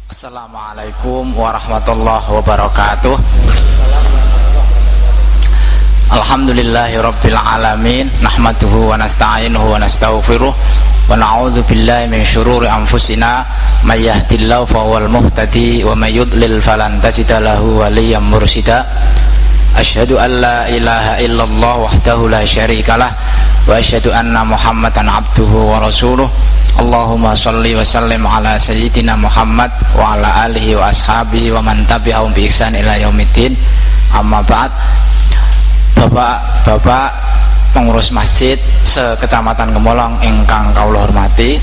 Assalamualaikum warahmatullahi wabarakatuh. Alhamdulillahirabbil alamin, nahmaduhu wa nasta'inuhu wa nastaghfiruh wa na'udzu billahi min syururi anfusina may yahdihillahu fahuwal muhtadi wa may yudlil falan tajida lahu waliyyan mursyida. Asyhadu an la ilaha illallah wahdahu la syarikalah wa asyhadu anna Muhammadan abduhu wa rasuluh. Allahumma sholli wa sallim ala sayyidina Muhammad wa ala alihi wa ashabihi wa man tabi'ahum bi ihsan ila yaumiddin. Amma ba'd. Bapak-bapak pengurus masjid sekecamatan Gemolong ingkang kawula hormati,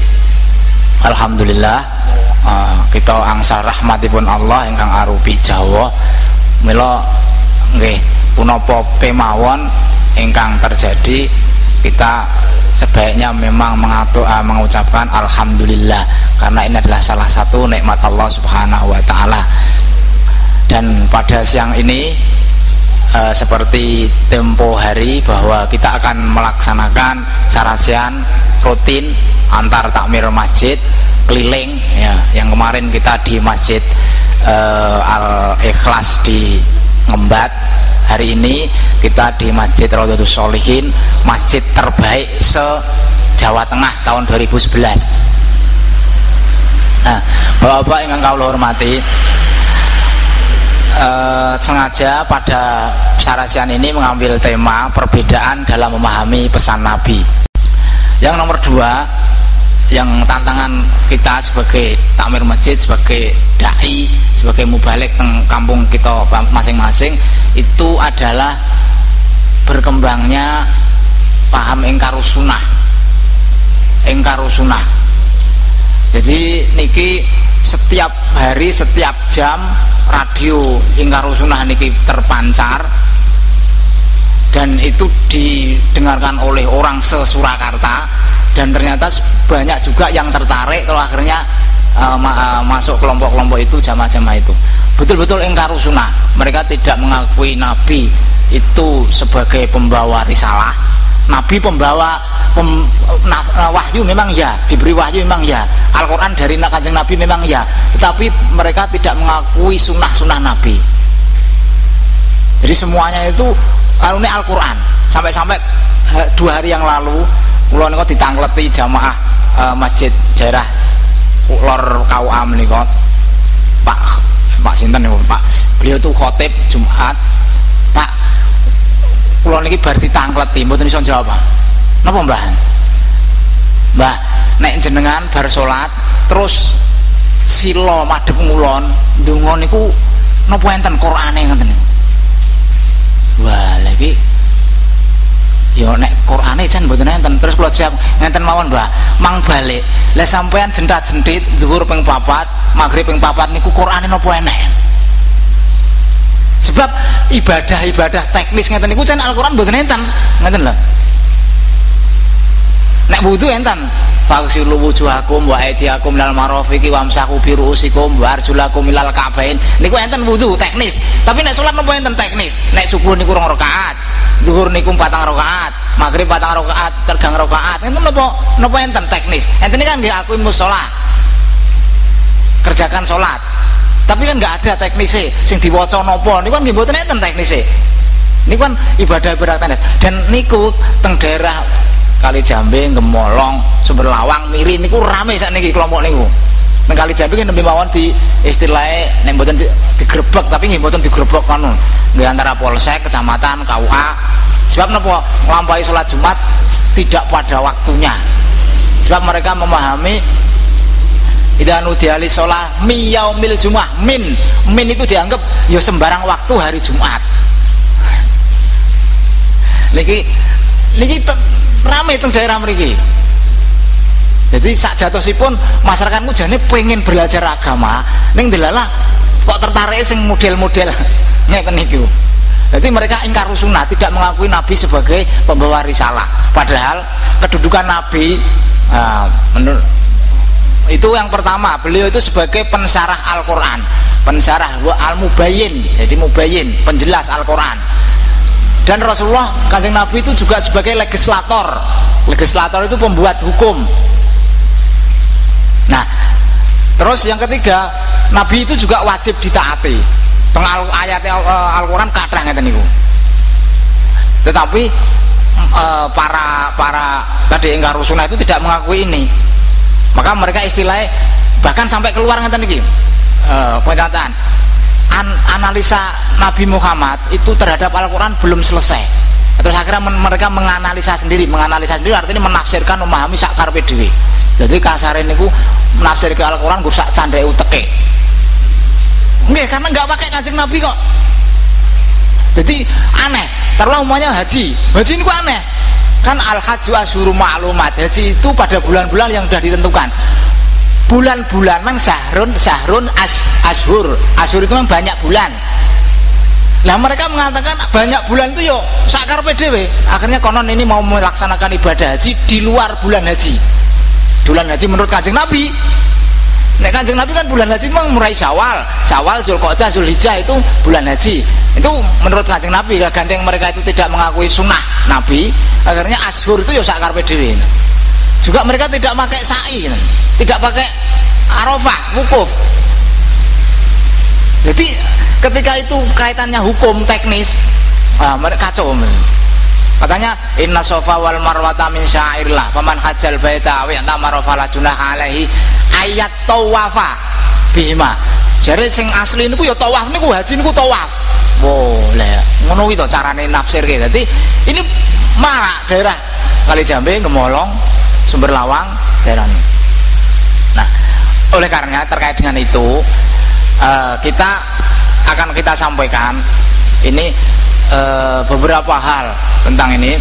alhamdulillah kita angsal rahmatipun Allah ingkang arupi Jawa. Mila nggih punapa kemawon ingkang terjadi, kita sebaiknya memang mengucapkan alhamdulillah, karena ini adalah salah satu nikmat Allah Subhanahu wa taala. Dan pada siang ini seperti tempo hari bahwa kita akan melaksanakan sarasian rutin antar takmir masjid keliling ya, yang kemarin kita di Masjid Al-Ikhlas di Ngembat. Hari ini kita di Masjid Raudhatus Sholihin, masjid terbaik se-Jawa Tengah tahun 2011. Nah, Bapak-bapak yang kawula hormati, sengaja pada sarasian ini mengambil tema perbedaan dalam memahami pesan Nabi. Yang nomor 2, yang tantangan kita sebagai takmir masjid, sebagai dai, sebagai mubalik teng kampung kita masing-masing, itu adalah berkembangnya paham ingkarus sunnah. Ingkarus sunnah. Jadi niki setiap hari, setiap jam radio ingkarus sunnah niki terpancar, dan itu didengarkan oleh orang se-Surakarta, dan ternyata banyak juga yang tertarik kalau akhirnya masuk kelompok-kelompok itu, jamaah-jamaah itu. Betul-betul ingkarus sunnah. Mereka tidak mengakui Nabi itu sebagai pembawa risalah. Nabi pembawa wahyu memang ya, diberi wahyu memang ya, Al-Quran dari Kanjeng Nabi memang ya, tetapi mereka tidak mengakui sunnah-sunnah Nabi. Jadi semuanya itu kalau ini Al-Quran. Sampai-sampai 2 hari yang lalu kula niku ditangleti jamaah masjid daerah lor KUA menika. Pak sinten niku, Pak? Beliau tuh khotib Jumat. Pak, kula niki bar ditangleti mboten iso jawab. Napa, Mbah? Mbah, nek jenengan bar salat terus sila madhep ngulon ndonga niku napa enten Qur'ane ngoten niku? Wah, lagi ya nek Qur'ane jan mboten enten. Terus kula jawab ngenten mawon, Mbah. Mang balik. Lah sampean jentat-jentit zuhur ping 4, maghrib ping 4 niku Qur'ane napa enek? Sebab ibadah-ibadah teknis ngeten niku jan Al-Qur'an mboten enten. Ngeten lho. Nek wudu enten. Faghsilu wujuhakum wa aydiyakum minal marafiqi wamsahu bi ru'usikum wa arjulakum ilal ka'bain. Niku enten wudu teknis. Tapi nek salat napa enten teknis? Nek subuh niku 2 rakaat, zuhur niku 4 rakaat, maghrib 4 rakaat, 3 rakaat. Enten napa enten teknis? Enten kan nggih aku musholah. Kerjakan salat. Tapi kan enggak ada teknisnya. Sing diwaca napa niku kan nggih mboten enten teknisnya. Niku kan ibadah-ibadah teknis. Dan niku teng daerah Kali Jambe, Gemolong, Sumber Lawang, Miri niku rame sakniki kelompok niku. Nang Kali Jambe kan nembe mawon di istilahnya nek mboten digrebek, tapi nggih mboten digrebek kono. Nggih antara polsek, kecamatan, KUA. Sebab napa? Nglampahi salat Jumat tidak pada waktunya. Sebab mereka memahami idza nudiya lis shalah mi yaumil jumuah, min itu dianggap ya sembarang waktu hari Jumat. Niki rame teng daerah mriki. Jadi sak jatosipun masyarakatku jane pengen belajar agama, ning delalah kok tertarik sing model-model ngeten niku. Jadi mereka ingkarus sunnah, tidak mengakui Nabi sebagai pembawa risalah. Padahal kedudukan Nabi menurut itu yang pertama, beliau itu sebagai pensyarah Al-Quran, pensyarah al-mubayyin, jadi mubayyin, penjelas Al-Quran. Dan Rasulullah Kanjeng Nabi itu juga sebagai legislator. Legislator itu pembuat hukum. Nah, Terus yang ketiga, Nabi itu juga wajib ditaati. Tengah ayat Al-Quran kathah ngeten niku. Tetapi para tadi ingkar sunnah itu tidak mengakui ini. Maka mereka istilahnya bahkan sampai keluar ngeten niki. Pernyataan analisa Nabi Muhammad itu terhadap Al-Quran belum selesai. Terus akhirnya mereka menganalisa sendiri artinya menafsirkan, memahami sak karepe dhewe. Jadi kasare niku menafsirkan Al-Quran gur sak candhake uteke. Nggih, karena nggak pakai Kanjeng Nabi kok. Jadi aneh. Taruhlah umumnya haji ini kok aneh. Kan al-hajju asyhurun ma'lumat. Haji itu pada bulan-bulan yang sudah ditentukan. Bulan-bulan mang sahrun ashur itu memang banyak bulan. Nah mereka mengatakan banyak bulan itu yuk sakar PDW. Akhirnya konon ini mau melaksanakan ibadah haji di luar bulan haji. Bulan haji menurut Kanjeng Nabi. Nek Kanjeng Nabi kan bulan haji memang mulai Syawal, Zulqa'dah, Zulhijjah itu bulan haji. Itu menurut Kanjeng Nabi. Gandeng mereka itu tidak mengakui sunnah Nabi. Akhirnya ashur itu yuk sakar PDW. Juga mereka tidak pakai sa'i, tidak pakai arafah, wukuf. Jadi ketika itu kaitannya hukum teknis, mereka kacau. Katanya inna sofa wal marwata min sya'airillah faman hajjal baita wa i'tamara fala junaha alaihi ayat tawafa bihima. Jare sing asli niku ya tawaf niku, haji niku tawaf. Boleh ngono kuwi to carane nafsirke. Dadi ini marak daerah Kali Jambe, Gemolong, Sumber Lawang, daerah ini. Nah, oleh karenanya terkait dengan itu kita akan sampaikan ini beberapa hal tentang ini.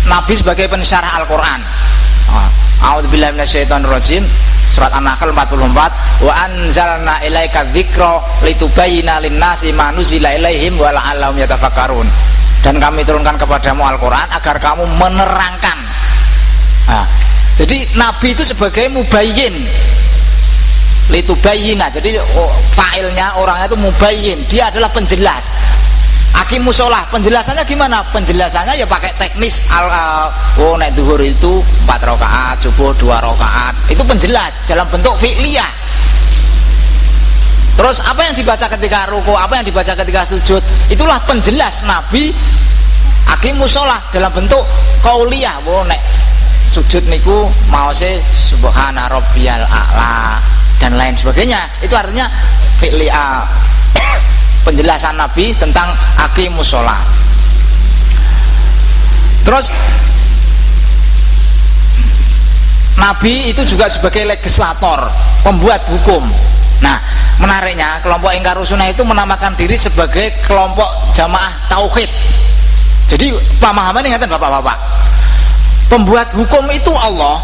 Nabi sebagai pensyarah Al-Quran. A'udzubillahi minasyaitonirrajim. Surat An-Nahl 44. Wa anzalna ilaika dzikra litubayyina lin-nasi ma nuzila ilaihim wa la'allahum yatafakkarun. Dan kami turunkan kepadamu Al-Quran agar kamu menerangkan. Nah, jadi Nabi itu sebagai mubayyin, litubayyina. Jadi fa'ilnya, orangnya itu mubayyin, dia adalah penjelas. Aqimus sholah, penjelasannya gimana? Penjelasannya ya pakai teknis. Nek zuhur itu 4 rakaat, subuh 2 rakaat. Itu penjelas dalam bentuk fi'liyah. Terus apa yang dibaca ketika ruku, apa yang dibaca ketika sujud, itulah penjelas Nabi. Aqimus sholah dalam bentuk qauliyah. Nek sujud niku maose subhana rabbiyal a'la dan lain sebagainya. Itu artinya fi'liyah. Penjelasan Nabi tentang aqimus sholah. Terus Nabi itu juga sebagai legislator, pembuat hukum. Nah, menariknya kelompok ingkar sunnah itu menamakan diri sebagai kelompok jamaah tauhid. Jadi pemahaman ingatan bapak-bapak, pembuat hukum itu Allah.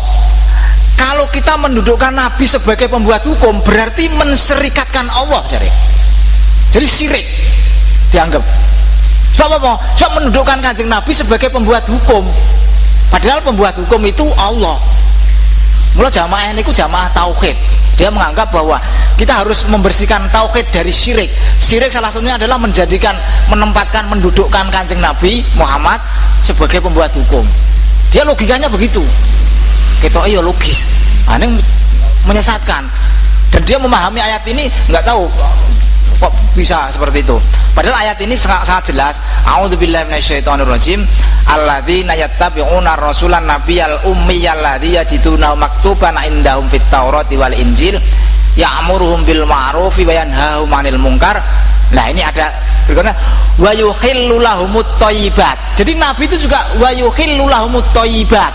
Kalau kita mendudukkan Nabi sebagai pembuat hukum, berarti menserikatkan Allah. Jadi syirik dianggap. Sebab apa? Sebab mendudukkan Kanjeng Nabi sebagai pembuat hukum. Padahal pembuat hukum itu Allah. Mula jamaah ini jamaah tauhid. Dia menganggap bahwa kita harus membersihkan tauhid dari syirik. Syirik salah satunya adalah menempatkan, mendudukkan Kanjeng Nabi Muhammad sebagai pembuat hukum. Dia logikanya begitu. Kita iya logis. Ini menyesatkan. Dan dia memahami ayat ini nggak tahu kok bisa seperti itu. Padahal ayat ini sangat jelas. A'udzubillahi minasyaitonirrajim. Alladzina yattabi'una rasulan nabiyyal ummiyal ladzi yajiduna maktuban indahum fit taurati wal injil ya'muruhum bil ma'rufi wa yanhahum 'anil munkar. Nah, ini ada berikutnya wa yuhillu lahumut thayyibat. Jadi Nabi itu juga wa yuhillu lahumut thayyibat,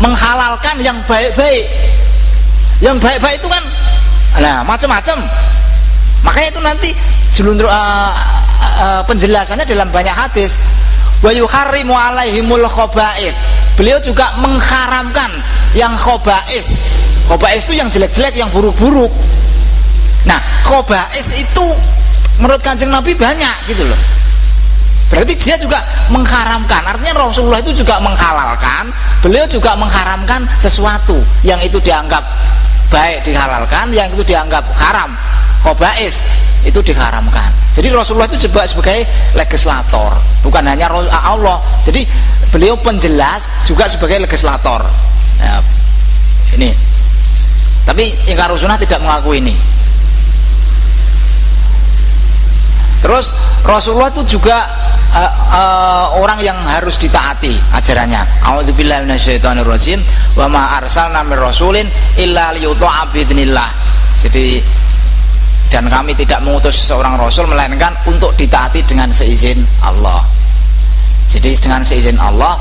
menghalalkan yang baik-baik. Yang baik-baik itu kan macam-macam. Makanya itu nanti penjelasannya dalam banyak hadis. Wa yuharrimu alaihimul khaba'ith. Beliau juga mengharamkan yang khaba'ith. Khaba'ith itu yang jelek-jelek, yang buruk-buruk. Nah, khaba'ith itu menurut Kanjeng Nabi banyak gitu loh. Berarti dia juga mengharamkan. Artinya Rasulullah itu juga menghalalkan, beliau juga mengharamkan sesuatu yang itu dianggap baik dihalalkan, yang itu dianggap haram, khaba'is itu diharamkan. Jadi Rasulullah itu juga sebagai legislator, bukan hanya Allah. Jadi beliau penjelas juga sebagai legislator. Nah, ini Tapi ingkar sunnah tidak mengaku ini. Terus Rasulullah itu juga orang yang harus ditaati ajarannya. A'udzubillahi minasyaitonirrajim. Wa ma arsalna mir rasulin illa liyuta'a biidznillah. Jadi dan kami tidak mengutus seorang rasul melainkan untuk ditaati dengan seizin Allah. Jadi dengan seizin Allah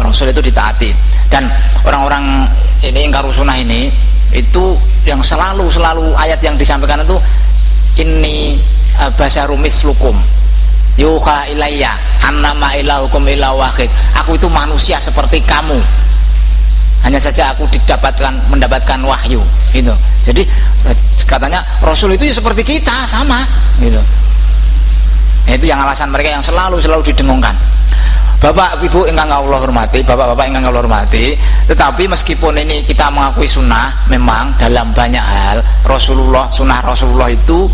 rasul itu ditaati. Dan orang-orang ini ingkar sunnah ini itu yang selalu ayat yang disampaikan itu ini basyarum mislukum yuha ilayya annama ilahukum ilahu wahid. Aku itu manusia seperti kamu, hanya saja aku mendapatkan wahyu gitu. Jadi katanya Rasul itu ya seperti kita sama gitu. Itu yang alasan mereka yang selalu didengungkan. Bapak Ibu ingkang Allah hormati, bapak-bapak ingkang Allah hormati, tetapi meskipun ini kita mengakui sunnah, memang dalam banyak hal sunnah Rasulullah itu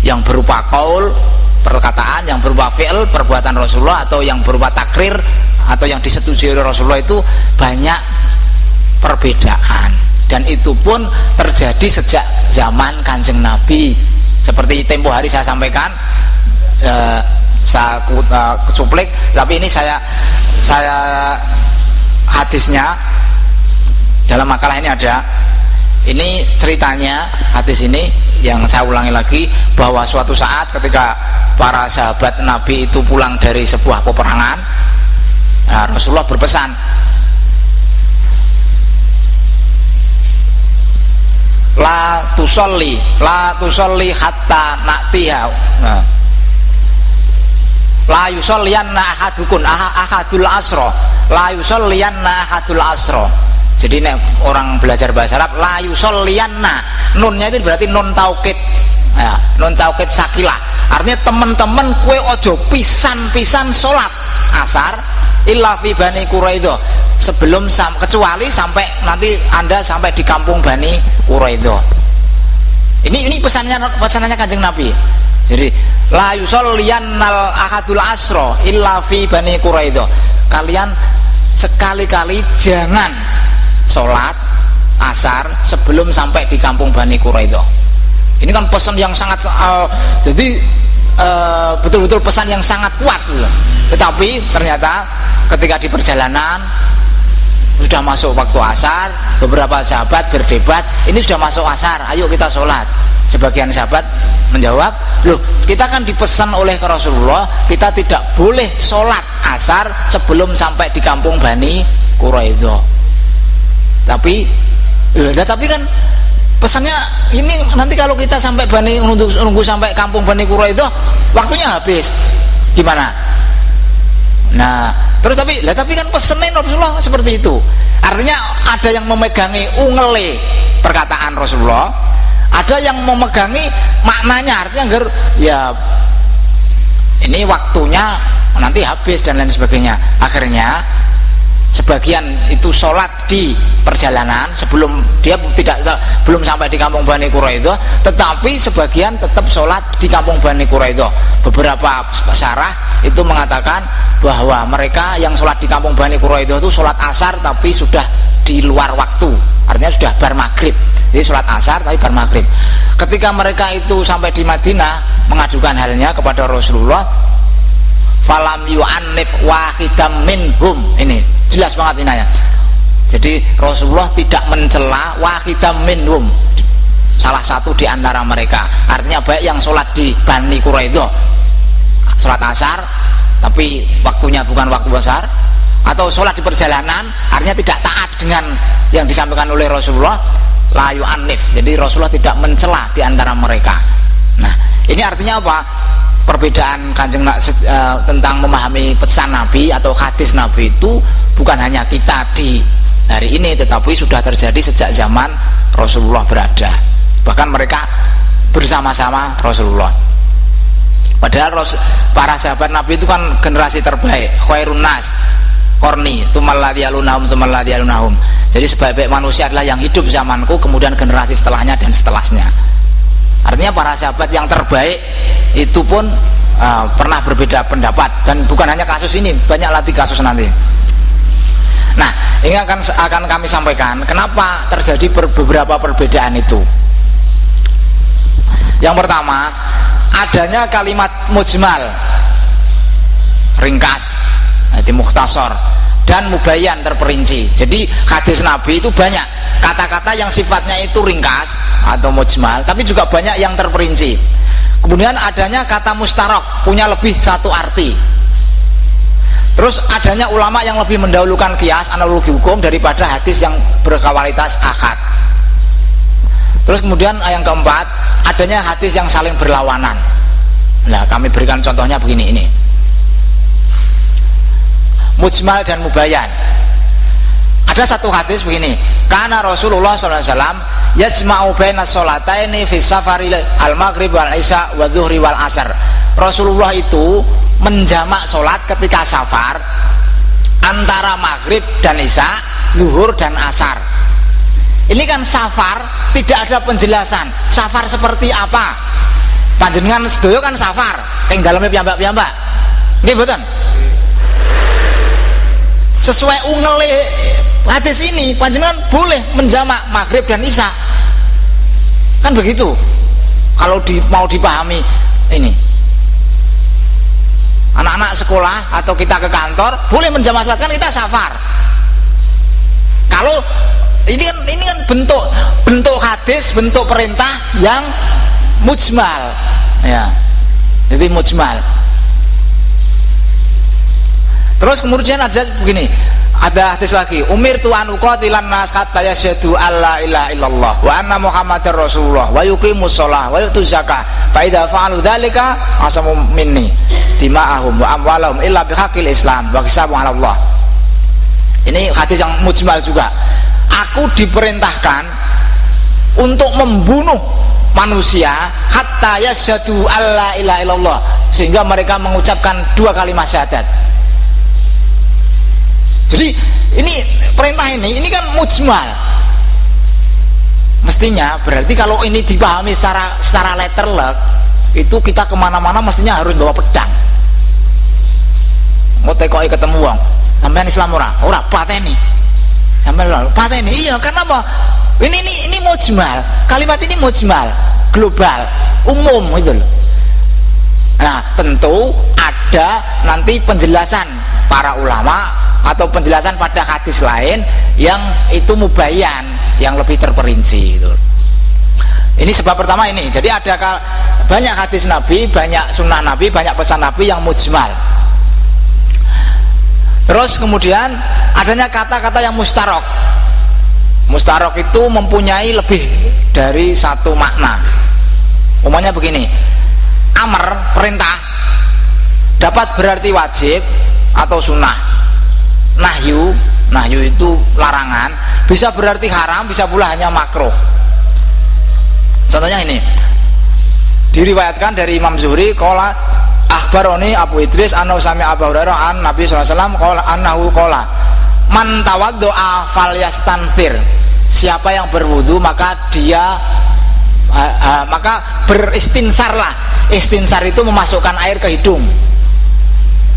yang berupa qaul, perkataan, yang berupa fi'il, perbuatan Rasulullah, atau yang berupa takrir atau yang disetujui oleh Rasulullah itu banyak perbedaan, dan itu pun terjadi sejak zaman Kanjeng Nabi. Seperti tempo hari saya sampaikan, saya kecuplik, tapi ini saya hadisnya dalam makalah ini ada. Ini ceritanya, hadis ini yang saya ulangi lagi, bahwa suatu saat ketika para sahabat Nabi itu pulang dari sebuah peperangan, Rasulullah berpesan, la tusolli hatta na'tiha, la yusolliyanna ahadul asro, la yusolliyanna ahadul asro. Jadi orang belajar bahasa Arab, la yusolliyanna, nunnya itu berarti nun taukid ya, nun taukid sakilah, artinya teman-teman kue ojo pisan sholat asar illa fi Bani Quraidah, sebelum kecuali sampai nanti Anda sampai di kampung Bani Quraidah. Ini pesanannya Kanjeng Nabi. Jadi la yusalliyannal ahadul asro illa fi Bani Quraidah, kalian sekali-kali jangan sholat asar sebelum sampai di kampung Bani Quraidah. Ini kan pesan yang sangat jadi betul-betul pesan yang sangat kuat loh. Tetapi ternyata ketika di perjalanan sudah masuk waktu asar, beberapa sahabat berdebat, ini sudah masuk asar, ayo kita sholat. Sebagian sahabat menjawab, loh kita kan dipesan oleh Rasulullah kita tidak boleh sholat asar sebelum sampai di kampung Bani Quraidah. Tapi kan pesannya ini nanti kalau kita sampai nunggu sampai kampung Bani Quraidah waktunya habis, gimana? Nah terus tapi kan pesannya Rasulullah seperti itu. Artinya ada yang memegangi ungele perkataan Rasulullah, ada yang memegangi maknanya, artinya ya ini waktunya nanti habis dan lain sebagainya. Akhirnya sebagian itu sholat di perjalanan sebelum dia belum sampai di kampung Bani Quraidah, tetapi sebagian tetap sholat di kampung Bani Quraidah. Beberapa syarah itu mengatakan bahwa mereka yang sholat di kampung Bani Quraidah itu sholat asar tapi sudah di luar waktu, artinya sudah bar maghrib. Jadi sholat asar tapi bar maghrib. Ketika mereka itu sampai di Madinah mengadukan halnya kepada Rasulullah, falam yu'annif wahidam minhum, ini jelas banget ini ya. Jadi Rasulullah tidak mencela wahidam minhum, salah satu di antara mereka. Artinya baik yang sholat di Bani Quraidah sholat asar tapi waktunya bukan waktu asar, atau sholat di perjalanan artinya tidak taat dengan yang disampaikan oleh Rasulullah, la yu'annif. Jadi Rasulullah tidak mencela di antara mereka. Nah ini artinya apa? Perbedaan Kanjeng tentang memahami pesan Nabi atau hadis Nabi itu bukan hanya kita di hari ini, tetapi sudah terjadi sejak zaman Rasulullah berada. Bahkan mereka bersama-sama Rasulullah. Padahal para sahabat Nabi itu kan generasi terbaik, khairun nas korni, tumal ladzi yalunahum. Jadi sebaik-baik manusia adalah yang hidup zamanku, kemudian generasi setelahnya dan setelahnya. Artinya para sahabat yang terbaik itu pun pernah berbeda pendapat, dan bukan hanya kasus ini, banyak lagi kasus nanti. Nah, ini akan kami sampaikan kenapa terjadi beberapa perbedaan itu. Yang pertama, adanya kalimat mujmal, ringkas, jadi mukhtasar, dan mubayyan, terperinci. Jadi hadis Nabi itu banyak kata-kata yang sifatnya itu ringkas atau mujmal, tapi juga banyak yang terperinci. Kemudian adanya kata mustarok, punya lebih satu arti. Terus adanya ulama yang lebih mendahulukan kias, analogi hukum, daripada hadis yang berkualitas ahad. Terus kemudian yang keempat, adanya hadis yang saling berlawanan. Nah, kami berikan contohnya begini, ini mujmal dan mubayyan. Ada satu hadis begini, karena Rasulullah SAW yajma'u baina sholataini fi safari al-maghrib wal isya wa dhuhri wal asar. Rasulullah itu menjamak sholat ketika safar antara maghrib dan isya, zuhur dan asar. Ini kan safar, tidak ada penjelasan safar seperti apa. Panjenengan sedoyo kan safar yang dalamnya piyambak-piyambak, nggih mboten? Sesuai ungele hadis ini, panjenengan boleh menjamak maghrib dan isya, kan begitu. Kalau mau dipahami ini, anak-anak sekolah atau kita ke kantor boleh menjamak salat, kan kita safar. Kalau ini kan bentuk hadis, bentuk perintah yang mujmal, ya, jadi mujmal. Terus kemudian ada begini, ada hadis lagi, umirtu an uqatilan nas hatta yasyhadu alla ilaha illallah wa anna muhammadar rasulullah wa yuqimus shalah wa yutuz zakah fa idza fa'alu dzalika asamu minni dima'ahum wa amwalahum illa bihaqqil islam wa hisabu 'ala Allah. Ini hadis yang mujmal juga. Aku diperintahkan untuk membunuh manusia hatta yasyhadu alla ilaha illallah, sehingga mereka mengucapkan dua kalimat syahadat. Jadi ini perintah ini kan mujmal. Mestinya berarti kalau ini dipahami secara letterlek, itu kita kemana-mana mestinya harus bawa pedang. Mau tekoi ketemu wong, sampean Islam ora pateni. Sampean pateni. Iya, karena apa? Ini mujmal. Kalimat ini mujmal, global, umum gitu loh. Nah, tentu ada nanti penjelasan para ulama atau penjelasan pada hadis lain yang itu mubayyan, yang lebih terperinci gitu. Ini sebab pertama ini. Jadi ada banyak hadis Nabi, banyak sunnah Nabi, banyak pesan Nabi yang mujmal. Terus kemudian adanya kata-kata yang mustarok. Mustarok itu mempunyai lebih dari satu makna. Umumnya begini, amr, perintah, dapat berarti wajib atau sunnah. Nahyu itu larangan, bisa berarti haram, bisa pula hanya makruh. Contohnya ini, diriwayatkan dari Imam Zuhri, qala akhbaroni Abu Idris annahu sami'a Abu Hurairah an Nabi sallallahu alaihi wasallam qala annahu qala man tawaddo'a falyastanfir. Siapa yang berwudu maka dia maka beristinsarlah. Istinsar itu memasukkan air ke hidung.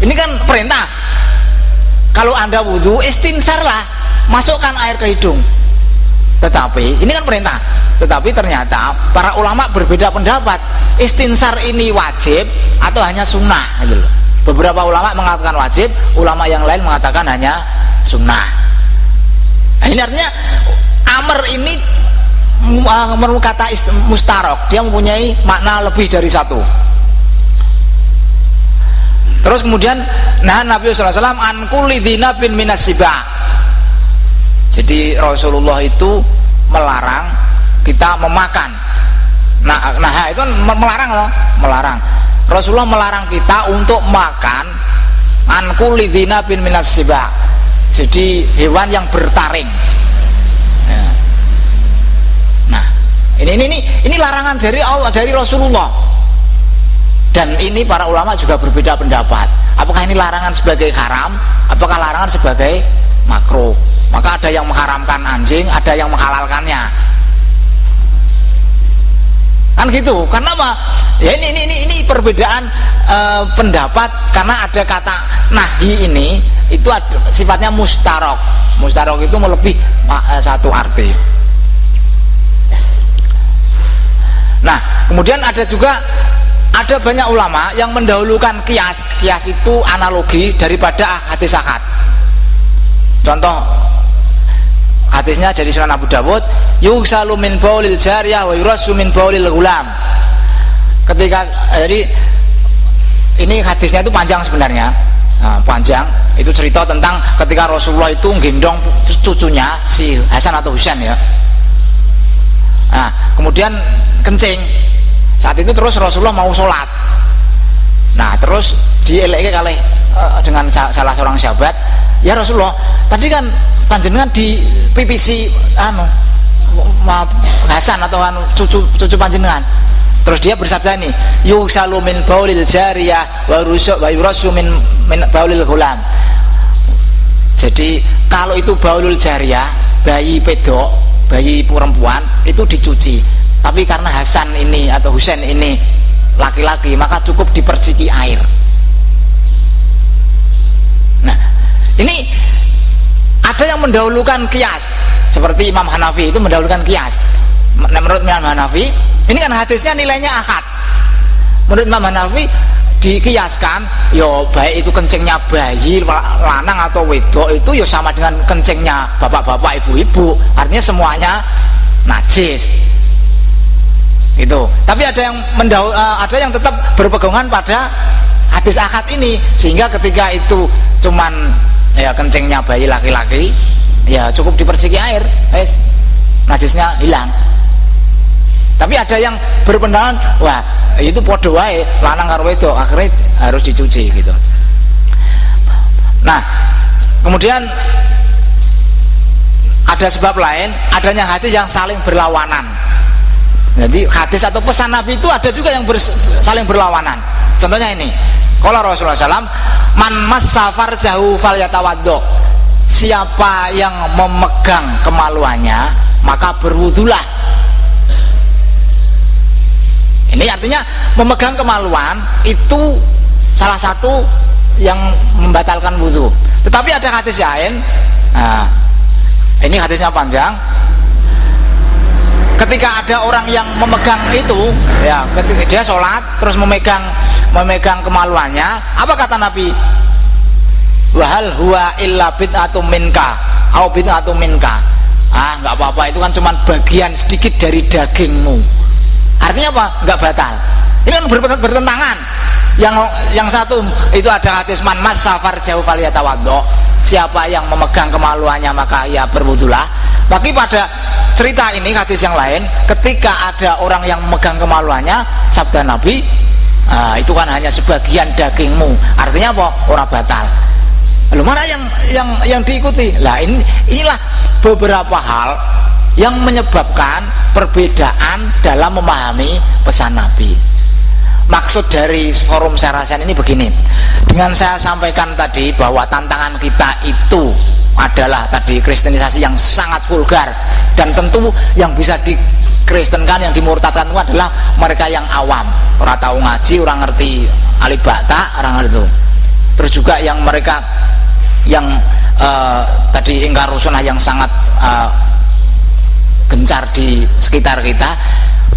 Ini kan perintah. Kalau Anda wudu, istinsarlah, masukkan air ke hidung. Tetapi ini kan perintah. Tetapi ternyata para ulama berbeda pendapat. Istinsar ini wajib atau hanya sunnah gitu loh. Beberapa ulama mengatakan wajib, ulama yang lain mengatakan hanya sunnah. Nah, ini artinya amr ini menurut kata mustarok, dia mempunyai makna lebih dari satu. Terus kemudian nah Nabi sallallahu alaihi wasallam an kulli dzinabin minas siba. Jadi Rasulullah itu melarang kita memakan. Nah itu melarang loh, melarang. Rasulullah melarang kita untuk makan an kulli dzinabin minas siba. Jadi hewan yang bertaring. Ya. Nah, ini larangan dari Allah, dari Rasulullah. Dan ini para ulama juga berbeda pendapat. Apakah ini larangan sebagai haram, apakah larangan sebagai makruh? Maka ada yang mengharamkan anjing, ada yang menghalalkannya. Kan gitu. Karena apa? Ya ini perbedaan pendapat, karena ada kata nahi ini itu sifatnya mustarok. Mustarok itu melebih satu arti. Nah, kemudian ada banyak ulama yang mendahulukan kias. Kias itu analogi daripada hadis ahad. Contoh hadisnya dari Sunan Abu Dawud, yughsalu min baulil jariyah wa yurassu min baulil ghulam. Ketika jadi ini hadisnya itu panjang sebenarnya. Nah, panjang itu cerita tentang ketika Rasulullah itu gendong cucunya si Hasan atau Husain ya. Nah, kemudian kencing. Saat itu terus Rasulullah mau sholat. Nah, terus dieleke kali dengan salah seorang sahabat, ya Rasulullah, tadi kan panjenengan di pipisi Hasan atau cucu panjenengan. Terus dia bersabda ini, yughsalu min baulil jariyah wa yurassu min baulil ghulam. Jadi kalau itu baulul jariyah, bayi pedok, bayi perempuan itu dicuci. Tapi karena Hasan ini atau Husain ini laki-laki, maka cukup diperciki air. Nah, ini ada yang mendahulukan kias, seperti Imam Hanafi itu mendahulukan kias. Menurut Imam Hanafi, ini kan hadisnya nilainya ahad. Menurut Imam Hanafi dikiaskan, yo baik itu kencingnya bayi lanang atau wedok itu yo sama dengan kencingnya bapak-bapak, ibu-ibu. Artinya semuanya najis. Itu. Tapi ada yang tetap berpegangan pada hadis ahad ini, sehingga ketika itu cuman ya kencingnya bayi laki-laki, ya cukup diperciki air, najisnya hilang. Tapi ada yang berpendapat, wah itu podo wae lanang karo wedok, akhirnya harus dicuci gitu. Nah, kemudian ada sebab lain, adanya hadis yang saling berlawanan. Jadi hadis atau pesan Nabi itu ada juga yang saling berlawanan. Contohnya ini, kalau Rasulullah SAW, man massa farjahu falyatawaddo. Siapa yang memegang kemaluannya, maka berwudulah. Ini artinya memegang kemaluan itu salah satu yang membatalkan wudu. Tetapi ada hadis lain. Nah, ini hadisnya panjang. Ketika ada orang yang memegang itu, ya, ketika dia sholat terus memegang kemaluannya, apa kata Nabi? Wahal huwa illa bid'atum minka, au bid'atum minka. Nggak apa-apa, itu kan cuma bagian sedikit dari dagingmu. Artinya apa? Nggak batal. Ini kan bertentangan. Yang satu itu ada hadis man massa farjahu falyatawaddo. Siapa yang memegang kemaluannya maka ia berwudulah. Bagi pada cerita ini hadis yang lain, ketika ada orang yang memegang kemaluannya, sabda Nabi, itu kan hanya sebagian dagingmu. Artinya apa? Orang batal. Lalu mana yang diikuti? Lah inilah beberapa hal yang menyebabkan perbedaan dalam memahami pesan Nabi. Maksud dari forum Sarasen ini begini, dengan saya sampaikan tadi bahwa tantangan kita itu adalah tadi kristenisasi yang sangat vulgar, dan tentu yang bisa dikristenkan, yang dimurtadkan itu adalah mereka yang awam, orang tahu ngaji, orang ngerti alibata, orang ngerti itu. Terus juga yang mereka yang tadi ingkar sunnah yang sangat gencar di sekitar kita.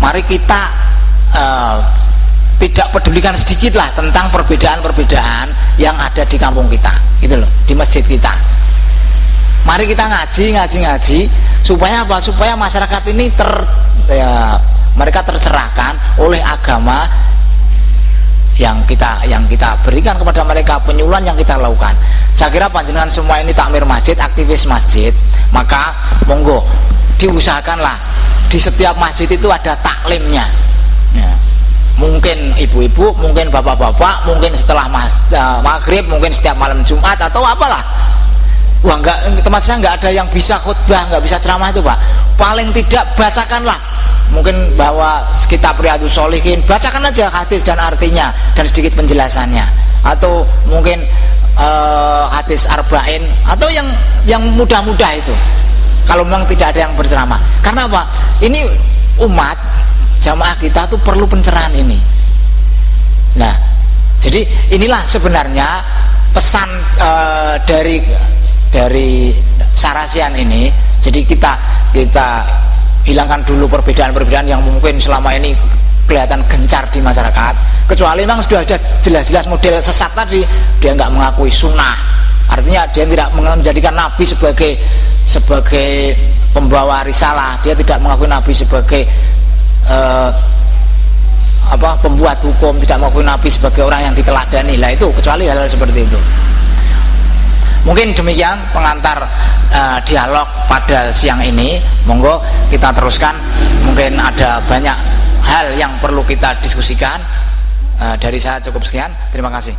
Mari kita tidak pedulikan sedikitlah tentang perbedaan-perbedaan yang ada di kampung kita, gitu loh, di masjid kita. Mari kita ngaji supaya apa? Supaya masyarakat ini mereka tercerahkan oleh agama yang kita berikan kepada mereka, penyuluhan yang kita lakukan. Saya kira panjenengan semua ini takmir masjid, aktivis masjid, maka monggo diusahakanlah di setiap masjid itu ada taklimnya. Ya. Mungkin ibu-ibu, mungkin bapak-bapak, mungkin setelah maghrib, mungkin setiap malam Jumat atau apalah. Wah, tempat saya nggak ada yang bisa khutbah, nggak bisa ceramah itu, Pak. Paling tidak bacakanlah, mungkin bawa kitab Riyadhus Shalihin, bacakan aja hadis dan artinya dan sedikit penjelasannya, atau mungkin hadis arba'in, atau yang mudah-mudah itu. Kalau memang tidak ada yang berceramah, karena apa? Ini umat jamaah kita tuh perlu pencerahan ini. Nah, jadi inilah sebenarnya pesan dari sarasian ini. Jadi kita hilangkan dulu perbedaan-perbedaan yang mungkin selama ini kelihatan gencar di masyarakat, kecuali memang sudah ada jelas-jelas model sesat tadi, dia nggak mengakui sunnah, artinya dia tidak menjadikan Nabi sebagai pembawa risalah, dia tidak mengakui Nabi sebagai pembuat hukum, tidak mengakui Nabi sebagai orang yang diteladani. Lah itu kecuali hal-hal seperti itu. Mungkin demikian pengantar dialog pada siang ini. Monggo kita teruskan, mungkin ada banyak hal yang perlu kita diskusikan. Dari saya cukup sekian, terima kasih.